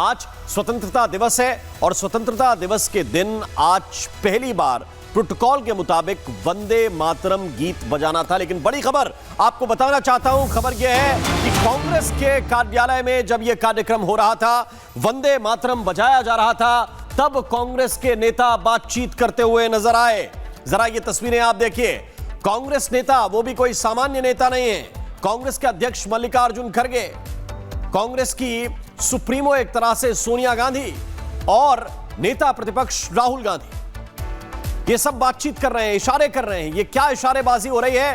आज स्वतंत्रता दिवस है और स्वतंत्रता दिवस के दिन आज पहली बार प्रोटोकॉल के मुताबिक वंदे मातरम गीत बजाना था। लेकिन बड़ी खबर आपको बताना चाहता हूं, खबर यह है कि कांग्रेस के कार्यालय में जब यह कार्यक्रम हो रहा था, वंदे मातरम बजाया जा रहा था, तब कांग्रेस के नेता बातचीत करते हुए नजर आए। जरा ये तस्वीरें आप देखिए। कांग्रेस नेता, वो भी कोई सामान्य नेता नहीं है, कांग्रेस के अध्यक्ष मल्लिकार्जुन खड़गे, कांग्रेस की सुप्रीमो एक तरह से सोनिया गांधी और नेता प्रतिपक्ष राहुल गांधी, ये सब बातचीत कर रहे हैं, इशारे कर रहे हैं। ये क्या इशारेबाजी हो रही है?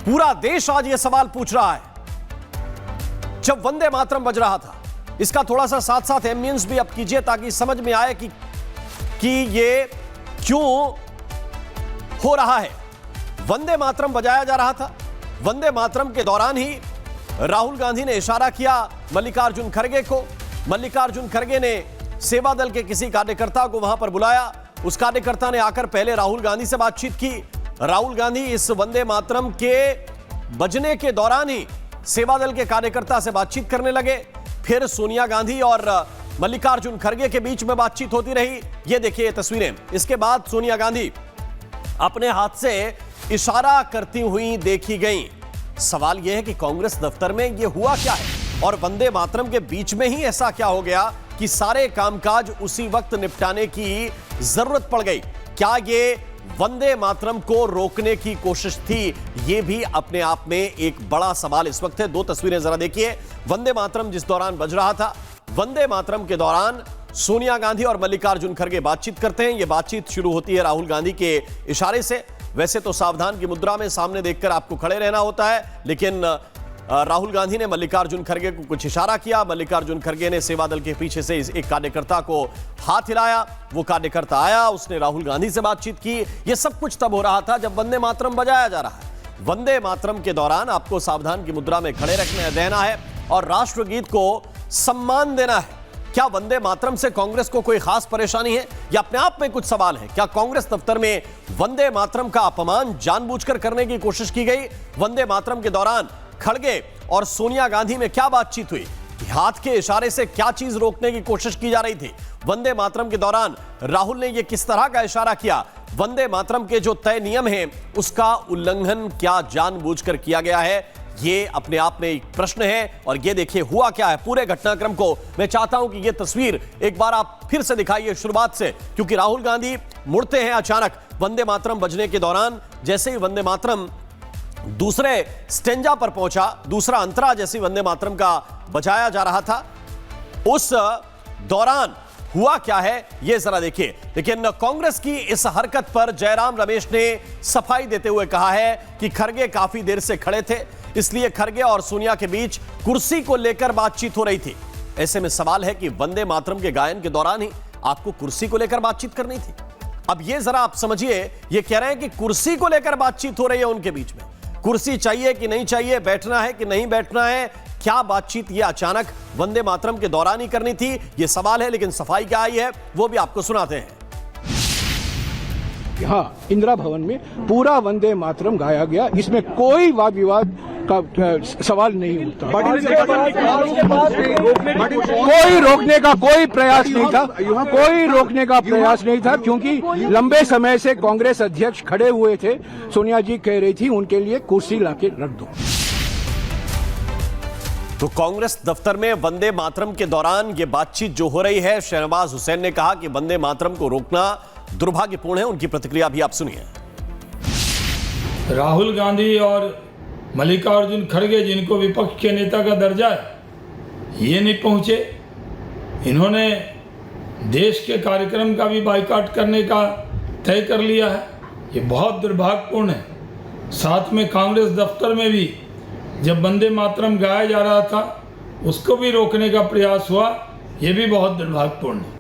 पूरा देश आज ये सवाल पूछ रहा है। जब वंदे मातरम बज रहा था, इसका थोड़ा सा साथ साथ एम्बियंस भी अब कीजिए ताकि समझ में आए कि ये क्यों हो रहा है। वंदे मातरम बजाया जा रहा था। वंदे मातरम के दौरान ही राहुल गांधी ने इशारा किया मल्लिकार्जुन खड़गे को। मल्लिकार्जुन खड़गे ने सेवा दल के किसी कार्यकर्ता को वहां पर बुलाया। उस कार्यकर्ता ने आकर पहले राहुल गांधी से बातचीत की। राहुल गांधी इस वंदे मातरम के बजने के दौरान ही सेवा दल के कार्यकर्ता से बातचीत करने लगे। फिर सोनिया गांधी और मल्लिकार्जुन खड़गे के बीच में बातचीत होती रही। ये देखिए तस्वीरें। इसके बाद सोनिया गांधी अपने हाथ से इशारा करती हुई देखी गई। सवाल यह है कि कांग्रेस दफ्तर में यह हुआ क्या है और वंदे मातरम के बीच में ही ऐसा क्या हो गया कि सारे कामकाज उसी वक्त निपटाने की जरूरत पड़ गई? क्या ये वंदे मातरम को रोकने की कोशिश थी? ये भी अपने आप में एक बड़ा सवाल इस वक्त है। दो तस्वीरें जरा देखिए। वंदे मातरम जिस दौरान बज रहा था, वंदे मातरम के दौरान सोनिया गांधी और मल्लिकार्जुन खड़गे बातचीत करते हैं। यह बातचीत शुरू होती है राहुल गांधी के इशारे से। वैसे तो सावधान की मुद्रा में सामने देखकर आपको खड़े रहना होता है, लेकिन राहुल गांधी ने मल्लिकार्जुन खड़गे को कुछ इशारा किया। मल्लिकार्जुन खड़गे ने सेवा दल के पीछे से एक कार्यकर्ता को हाथ हिलाया। वो कार्यकर्ता आया, उसने राहुल गांधी से बातचीत की। ये सब कुछ तब हो रहा था जब वंदे मातरम बजाया जा रहा है। वंदे मातरम के दौरान आपको सावधान की मुद्रा में खड़े रहना है और राष्ट्रगीत को सम्मान देना है। क्या वंदे मातरम से कांग्रेस को कोई खास परेशानी है या अपने आप में कुछ सवाल है? क्या कांग्रेस दफ्तर में वंदे मातरम का अपमान जानबूझकर करने की कोशिश की गई? वंदे मातरम के दौरान खड़गे और सोनिया गांधी में क्या बातचीत हुई? हाथ के इशारे से क्या चीज रोकने की कोशिश की जा रही थी? वंदे मातरम के दौरान राहुल ने यह किस तरह का इशारा किया? वंदे मातरम के जो तय नियम हैं, उसका उल्लंघन क्या जानबूझकर किया गया है? ये अपने आप में एक प्रश्न है। और ये देखिए हुआ क्या है। पूरे घटनाक्रम को मैं चाहता हूं कि ये तस्वीर एक बार आप फिर से दिखाइए शुरुआत से, क्योंकि राहुल गांधी मुड़ते हैं अचानक वंदे मातरम बजने के दौरान। जैसे ही वंदे मातरम दूसरे स्टेंजा पर पहुंचा, दूसरा अंतरा जैसे वंदे मातरम का बजाया जा रहा था, उस दौरान हुआ क्या है ये जरा देखिए। लेकिन कांग्रेस की इस हरकत पर जयराम रमेश ने सफाई देते हुए कहा है कि खड़गे काफी देर से खड़े थे, इसलिए खड़गे और सोनिया के बीच कुर्सी को लेकर बातचीत हो रही थी। ऐसे में सवाल है कि वंदे मातरम के गायन के दौरान ही आपको कुर्सी को लेकर बातचीत करनी थी। अब ये जरा आप समझिए, ये कह रहे हैं कि कुर्सी को लेकर बातचीत हो रही है उनके बीच में। कुर्सी चाहिए कि नहीं चाहिए, बैठना है कि नहीं बैठना है, क्या बातचीत ये अचानक वंदे मातरम के दौरान ही करनी थी, ये सवाल है। लेकिन सफाई क्या आई है वो भी आपको सुनाते हैं। हाँ, इंदिरा भवन में पूरा वंदे मातरम गाया गया, इसमें कोई वाद विवाद का सवाल नहीं उठता। कोई रोकने का कोई प्रयास नहीं था, कोई रोकने का प्रयास नहीं था, क्योंकि लंबे समय से कांग्रेस अध्यक्ष खड़े हुए थे। सोनिया जी कह रही थी उनके लिए कुर्सी लाके रख दो। तो कांग्रेस दफ्तर में वंदे मातरम के दौरान ये बातचीत जो हो रही है, शहनवाज हुसैन ने कहा कि वंदे मातरम को रोकना दुर्भाग्यपूर्ण है। उनकी प्रतिक्रिया भी आप सुनिए। राहुल गांधी और मल्लिकार्जुन खड़गे, जिनको विपक्ष के नेता का दर्जा है, ये नहीं पहुंचे। इन्होंने देश के कार्यक्रम का भी बायकॉट करने का तय कर लिया है। ये बहुत दुर्भाग्यपूर्ण है। साथ में कांग्रेस दफ्तर में भी जब वंदे मातरम गाया जा रहा था, उसको भी रोकने का प्रयास हुआ। ये भी बहुत दुर्भाग्यपूर्ण है।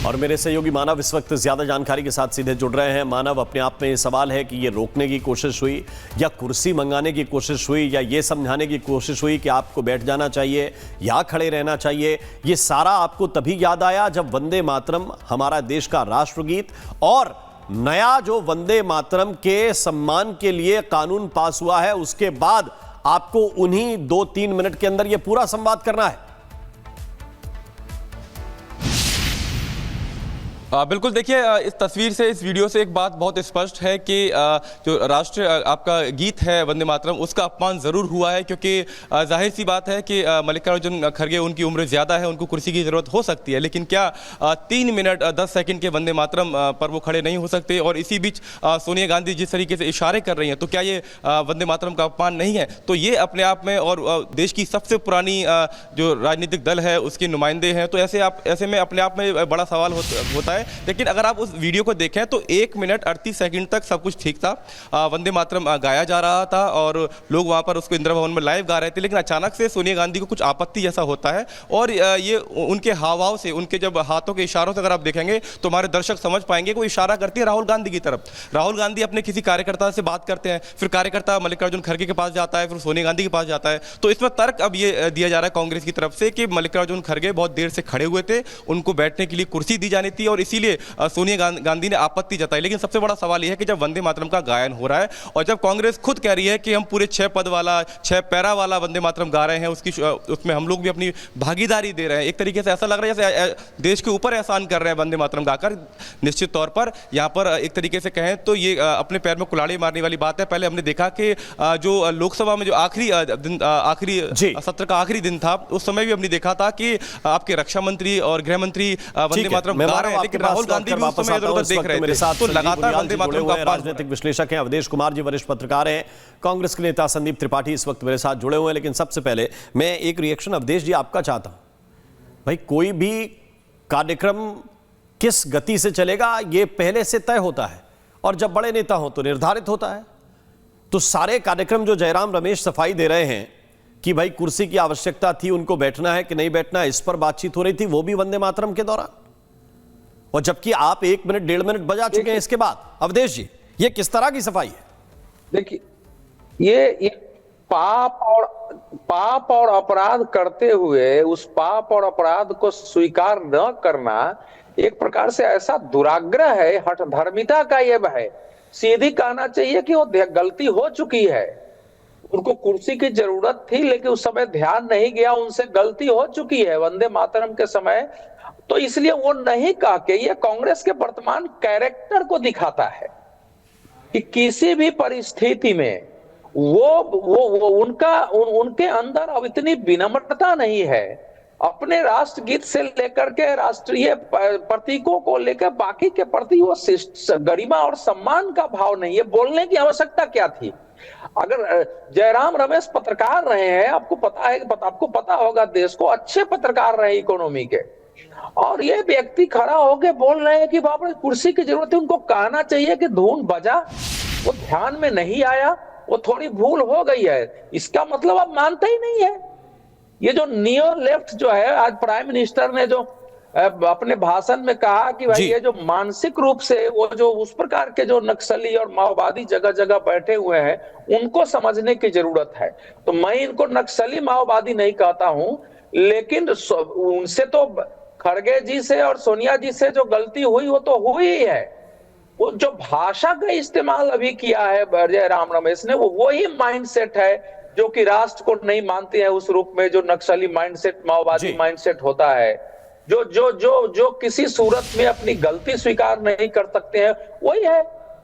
और मेरे सहयोगी मानव इस वक्त ज्यादा जानकारी के साथ सीधे जुड़ रहे हैं। मानव, अपने आप में ये सवाल है कि ये रोकने की कोशिश हुई या कुर्सी मंगाने की कोशिश हुई या ये समझाने की कोशिश हुई कि आपको बैठ जाना चाहिए या खड़े रहना चाहिए? ये सारा आपको तभी याद आया जब वंदे मातरम हमारा देश का राष्ट्रगीत और नया जो वंदे मातरम के सम्मान के लिए कानून पास हुआ है, उसके बाद आपको उन्हीं 2-3 मिनट के अंदर यह पूरा संवाद करना है। बिल्कुल, देखिए इस तस्वीर से, इस वीडियो से एक बात बहुत स्पष्ट है कि जो राष्ट्र आपका गीत है वंदे मातरम, उसका अपमान ज़रूर हुआ है, क्योंकि जाहिर सी बात है कि मल्लिकार्जुन खड़गे, उनकी उम्र ज़्यादा है, उनको कुर्सी की ज़रूरत हो सकती है, लेकिन क्या 3 मिनट 10 सेकंड के वंदे मातरम पर वो खड़े नहीं हो सकते? और इसी बीच सोनिया गांधी जिस तरीके से इशारे कर रही हैं, तो क्या ये वंदे मातरम का अपमान नहीं है? तो ये अपने आप में, और देश की सबसे पुरानी जो राजनीतिक दल है उसके नुमाइंदे हैं, तो ऐसे में अपने आप में बड़ा सवाल होता है। लेकिन अगर आप उस वीडियो को देखें तो 1 मिनट 38 सेकंड तक सब कुछ ठीक था, वंदे मातरम गाया जा रहा था और लोग वहां पर उसको इंदिरा भवन में लाइव गा रहे थे। लेकिन अचानक से सोनिया गांधी को कुछ आपत्ति जैसा होता है, और ये उनके हाव भाव से, उनके जब हाथों के इशारों से अगर आप देखेंगे तो हमारे दर्शक समझ पाएंगे कि वो इशारा करती है राहुल गांधी की तरफ। राहुल गांधी अपने किसी कार्यकर्ता से बात करते हैं, फिर कार्यकर्ता मल्लिकार्जुन खड़गे के पास जाता है, फिर सोनिया गांधी के पास जाता है। तो इसमें तर्क अब ये दिया जा रहा है कांग्रेस की तरफ से कि मल्लिकार्जुन खड़गे बहुत देर से खड़े हुए थे, उनको बैठने के लिए कुर्सी दी जानी थी, और इसीलिए सोनिया गांधी ने आपत्ति जताई। लेकिन सबसे बड़ा सवाल यह है कि जब वंदे मातरम का गायन हो रहा है और जब कांग्रेस खुद कह रही है कि हम पूरे 6 पद वाला, 6 पैरा वाला वंदे मातरम गा रहे हैं, उसमें हम लोग भी अपनी भागीदारी दे रहे हैं, एक तरीके से ऐसा लग रहा है जैसे देश के ऊपर एहसान कर रहे हैं वंदे मातरम गाकर। निश्चित तौर पर यहाँ पर एक तरीके से कहें तो ये अपने पैर में कुल्हाड़ी मारने वाली बात है। पहले हमने देखा कि जो लोकसभा में जो आखिरी सत्र का आखिरी दिन था, उस समय भी हमने देखा था कि आपके रक्षा मंत्री और गृह मंत्री वंदे मातरम गा रहे हैं, लेकिन राहुल गांधी भी उस समय इधर-उधर देख रहे थे। तो लगातार वंदे मातरम का राजनीतिक विश्लेषक हैं अवधेश कुमार जी, वरिष्ठ पत्रकार हैं, कांग्रेस के नेता संदीप त्रिपाठी इस वक्त मेरे साथ जुड़े हुए हैं। लेकिन सबसे पहले मैं एक रिएक्शन अवधेश जी आपका चाहता हूं। भाई, कोई भी कार्यक्रम किस गति से चलेगा ये पहले से तय होता है, और जब बड़े नेता हो तो निर्धारित होता है। तो सारे कार्यक्रम जो जयराम रमेश सफाई दे रहे हैं कि भाई कुर्सी की आवश्यकता थी, उनको बैठना है कि नहीं बैठना है, इस पर बातचीत हो रही थी, वो भी वंदे मातरम के दौरान, और जबकि आप 1 मिनट 1.5 मिनट बजा चुके हैं इसके बाद। अवधेश जी, ये किस तरह की सफाई है? देखिए, ये पाप और अपराध करते हुए उस पाप और अपराध को स्वीकार न करना एक प्रकार से ऐसा दुराग्रह है, हठधर्मिता का ये है। सीधी कहना चाहिए कि वो गलती हो चुकी है, उनको कुर्सी की जरूरत थी लेकिन उस समय ध्यान नहीं गया, उनसे गलती हो चुकी है वंदे मातरम के समय। तो इसलिए वो नहीं कह के, ये कांग्रेस के वर्तमान कैरेक्टर को दिखाता है कि किसी भी परिस्थिति में उनके अंदर अब इतनी विनम्रता नहीं है, अपने राष्ट्र गीत से लेकर के राष्ट्रीय प्रतीकों को लेकर बाकी के प्रति वो गरिमा और सम्मान का भाव नहीं है। बोलने की आवश्यकता क्या थी? अगर जयराम रमेश पत्रकार रहे हैं, आपको पता होगा, देश को अच्छे पत्रकार रहे इकोनॉमी के, और ये व्यक्ति खड़ा होकर बोल रहे हैं कि बाप रे कुर्सी की जरूरत है, उनको कहना चाहिए कि धुन बजा, वो ध्यान में नहीं आया, वो थोड़ी भूल हो गई है। इसका मतलब आप मानते ही नहीं है। ये जो नियो लेफ्ट जो है, आज प्राइम मिनिस्टर ने जो अपने भाषण में कहा कि भाई ये जो मानसिक रूप से वो जो उस प्रकार के जो नक्सली और माओवादी जगह जगह बैठे हुए हैं, उनको समझने की जरूरत है। तो मैं इनको नक्सली माओवादी नहीं कहता हूं, लेकिन उनसे तो खड़गे जी से और सोनिया जी से जो गलती हुई वो तो हुई ही है। वो जो भाषा का इस्तेमाल अभी किया है जयराम रमेश ने, वो वही माइंडसेट है जो कि राष्ट्र को नहीं मानते हैं उस रूप में, जो नक्सली माइंडसेट, माओवादी माइंडसेट होता है, जो किसी सूरत में अपनी गलती स्वीकार नहीं कर सकते हैं, वही है।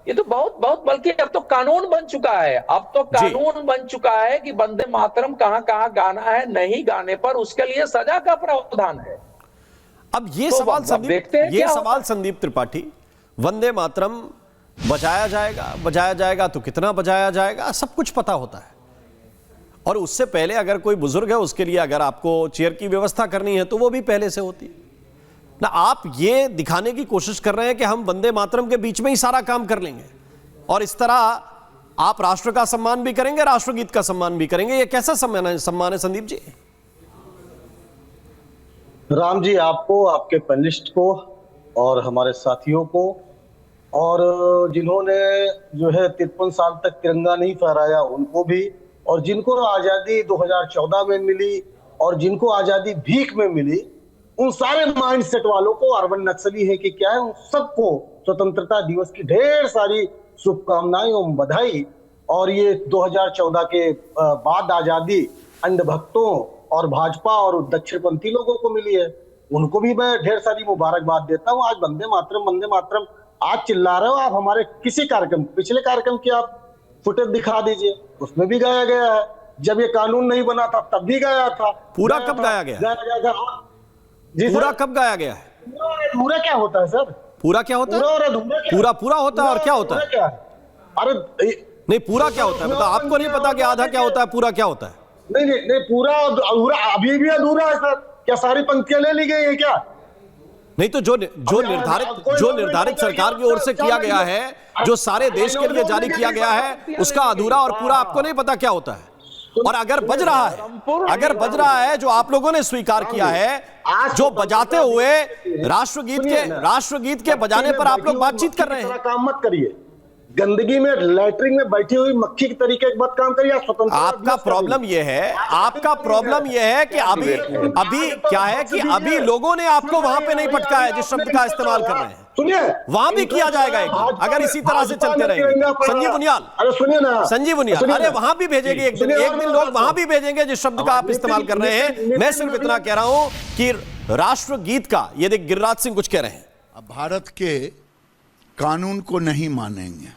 ये तो बहुत बल्कि अब तो कानून बन चुका है, अब तो कानून बन चुका है कि वंदे मातरम कहां गाना है, नहीं गाने पर उसके लिए सजा का प्रावधान है। अब ये तो सवाल संदीप त्रिपाठी, वंदे मातरम बजाया जाएगा तो कितना बजाया जाएगा, सब कुछ पता होता है। और उससे पहले अगर कोई बुजुर्ग है, उसके लिए अगर आपको चेयर की व्यवस्था करनी है तो वो भी पहले से होती है ना। आप ये दिखाने की कोशिश कर रहे हैं कि हम वंदे मातरम के बीच में ही सारा काम कर लेंगे, और इस तरह आप राष्ट्र का सम्मान भी करेंगे, राष्ट्रगीत का सम्मान भी करेंगे। ये कैसा सम्मान है संदीप जी? राम जी, आपको, आपके पैनलिस्ट को और हमारे साथियों को, और जिन्होंने जो है 53 साल तक तिरंगा नहीं फहराया उनको भी, और जिनको आजादी 2014 में मिली और जिनको आजादी भीख में मिली, उन सारे माइंडसेट वालों को, अर्बन नक्सली है कि क्या है, उन सबको स्वतंत्रता दिवस की ढेर सारी शुभकामनाएं एवं बधाई। और ये 2014 के बाद आजादी अंधभक्तों और भाजपा और दक्षिणपंथी लोगों को मिली है। उनको भी मैं ढेर सारी मुबारकबाद देता हूँ। आज वंदे मातरम आज चिल्ला रहे हो आप। हमारे किसी कार्यक्रम, पिछले कार्यक्रम की आप फुटेज दिखा दीजिए, उसमें भी गाया गया है। जब ये कानून नहीं बना था तब भी गाया था। पूरा कब गाया गया? जी पूरा सर, कब गाया गया है? पूरा क्या होता है सर? पूरा क्या होता पूरा है? और अधूरा क्या? पूरा होता है और क्या होता है? क्या है? अरे नहीं, पूरा क्या होता है? मतलब आपको नहीं पता कि आधा क्या होता है, पूरा क्या होता है? नहीं, पूरा अधूरा अभी भी अधूरा है सर। क्या सारी पंक्तियां ले ली गई है क्या? नहीं तो जो निर्धारित सरकार की ओर से किया गया है, जो सारे देश के लिए जारी किया गया है, उसका अधूरा और पूरा आपको नहीं पता क्या होता है? और अगर बज रहा है जो आप लोगों ने स्वीकार किया है, जो बजाते हुए राष्ट्रगीत के बजाने पर आप लोग बातचीत कर रहे हैं। काम मत करिए, गंदगी में लैटरिन में बैठी हुई मक्खी के तरीके मत काम करिए। स्वतंत्र आपका प्रॉब्लम यह है कि अभी क्या है कि अभी लोगों ने आपको वहां पे नहीं पटका है जिस शब्द का इस्तेमाल कर रहे हैं। सुनिए, वहां भी किया जाएगा एक दिन, अगर इसी तरह से चलते रहेंगे। संजीव बुनियाल, अरे सुनिए ना, संजीव बुनियाल, अरे वहां भी भेजेंगे एक दिन लोग वहां भी भेजेंगे जिस शब्द का आप इस्तेमाल कर रहे हैं। मैं सिर्फ इतना कह रहा हूं कि राष्ट्रगीत का, ये देख गिरिराज सिंह कुछ कह रहे हैं। अब भारत के कानून को नहीं मानेंगे,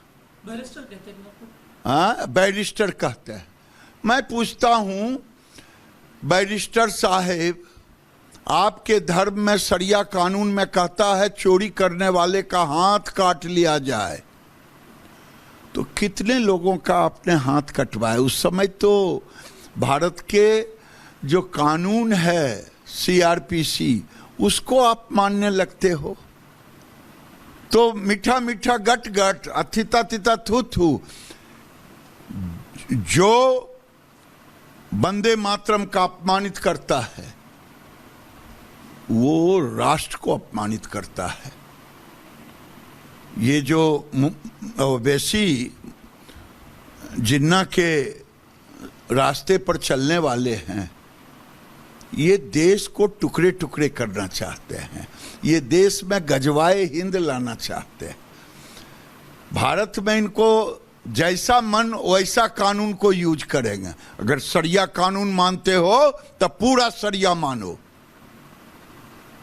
हाँ, बैरिस्टर कहते हैं। मैं पूछता हूं बैरिस्टर साहेब, आपके धर्म में शरिया कानून में कहता है चोरी करने वाले का हाथ काट लिया जाए, तो कितने लोगों का आपने हाथ कटवाया? उस समय तो भारत के जो कानून है CRPC, उसको आप मानने लगते हो। तो मीठा मीठा गट गट, अथिता तिता थू थू, जो वंदे मातरम का अपमानित करता है वो राष्ट्र को अपमानित करता है। ये जो वैसी जिन्ना के रास्ते पर चलने वाले हैं, ये देश को टुकड़े टुकड़े करना चाहते हैं, ये देश में गजवाए हिंद लाना चाहते हैं। भारत में इनको जैसा मन वैसा कानून को यूज करेंगे। अगर शरिया कानून मानते हो तो पूरा शरिया मानो,